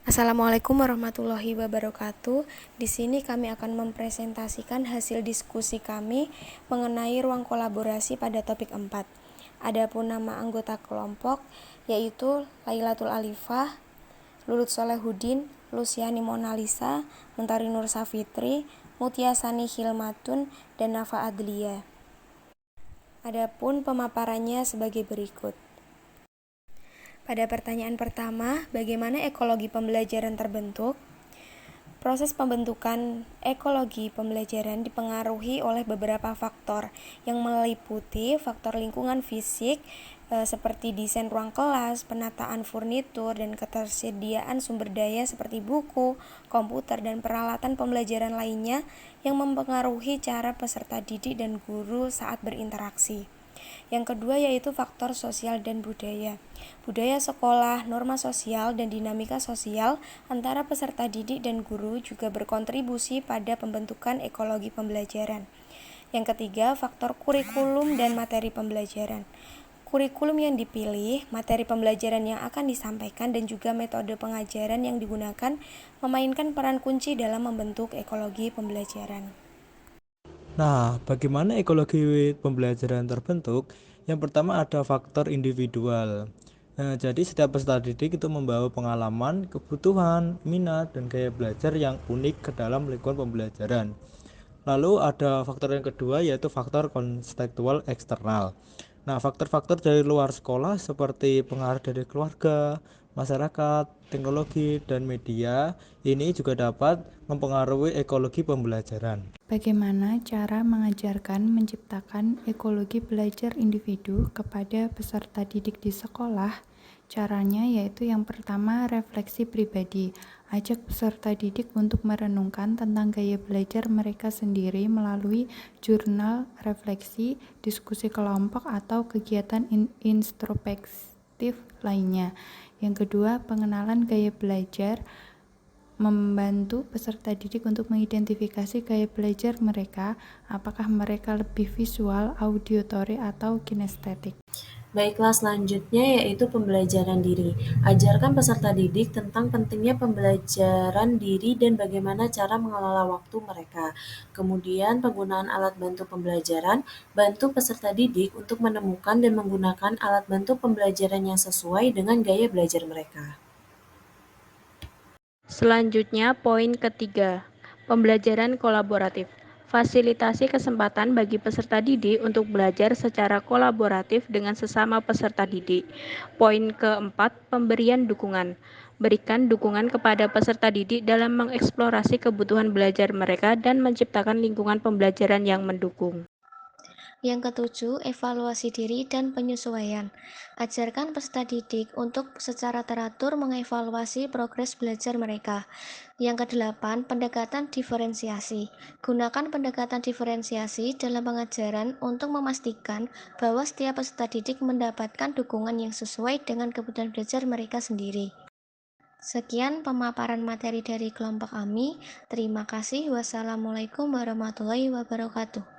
Assalamualaikum warahmatullahi wabarakatuh. Di sini kami akan mempresentasikan hasil diskusi kami mengenai ruang kolaborasi pada topik 4. Adapun nama anggota kelompok yaitu Lailatul Alifah, Lulut Solehudin, Luciani Monalisa, Mentari Nur Safitri, Mutiasani Hilmatun, dan Nafa Adlia. Adapun pemaparannya sebagai berikut. Pada pertanyaan pertama, bagaimana ekologi pembelajaran terbentuk? Proses pembentukan ekologi pembelajaran dipengaruhi oleh beberapa faktor yang meliputi faktor lingkungan fisik seperti desain ruang kelas, penataan furnitur, dan ketersediaan sumber daya seperti buku, komputer, dan peralatan pembelajaran lainnya yang mempengaruhi cara peserta didik dan guru saat berinteraksi. Yang kedua yaitu faktor sosial dan budaya. Budaya sekolah, norma sosial, dan dinamika sosial antara peserta didik dan guru juga berkontribusi pada pembentukan ekologi pembelajaran. Yang ketiga, faktor kurikulum dan materi pembelajaran. Kurikulum yang dipilih, materi pembelajaran yang akan disampaikan, dan juga metode pengajaran yang digunakan memainkan peran kunci dalam membentuk ekologi pembelajaran. Nah, bagaimana ekologi pembelajaran terbentuk? Yang pertama ada faktor individual. Nah, jadi setiap peserta didik itu membawa pengalaman, kebutuhan, minat, dan gaya belajar yang unik ke dalam lingkungan pembelajaran. Lalu ada faktor yang kedua yaitu faktor kontekstual eksternal. Nah, faktor-faktor dari luar sekolah seperti pengaruh dari keluarga, masyarakat, teknologi, dan media ini juga dapat mempengaruhi ekologi pembelajaran. Bagaimana cara mengajarkan menciptakan ekologi belajar individu kepada peserta didik di sekolah? Caranya yaitu yang pertama refleksi pribadi. Ajak peserta didik untuk merenungkan tentang gaya belajar mereka sendiri melalui jurnal refleksi, diskusi kelompok, atau kegiatan introspektif lainnya. Yang kedua, pengenalan gaya belajar, membantu peserta didik untuk mengidentifikasi gaya belajar mereka, apakah mereka lebih visual, auditory, atau kinestetik. Baiklah, selanjutnya yaitu pembelajaran diri. Ajarkan peserta didik tentang pentingnya pembelajaran diri dan bagaimana cara mengelola waktu mereka. Kemudian penggunaan alat bantu pembelajaran, bantu peserta didik untuk menemukan dan menggunakan alat bantu pembelajaran yang sesuai dengan gaya belajar mereka. Selanjutnya, poin ketiga, pembelajaran kolaboratif. Fasilitasi kesempatan bagi peserta didik untuk belajar secara kolaboratif dengan sesama peserta didik. Poin keempat, pemberian dukungan. Berikan dukungan kepada peserta didik dalam mengeksplorasi kebutuhan belajar mereka dan menciptakan lingkungan pembelajaran yang mendukung. Yang ketujuh, evaluasi diri dan penyesuaian. Ajarkan peserta didik untuk secara teratur mengevaluasi progres belajar mereka. Yang kedelapan, pendekatan diferensiasi. Gunakan pendekatan diferensiasi dalam pengajaran untuk memastikan bahwa setiap peserta didik mendapatkan dukungan yang sesuai dengan kebutuhan belajar mereka sendiri. Sekian pemaparan materi dari kelompok kami. Terima kasih. Wassalamualaikum warahmatullahi wabarakatuh.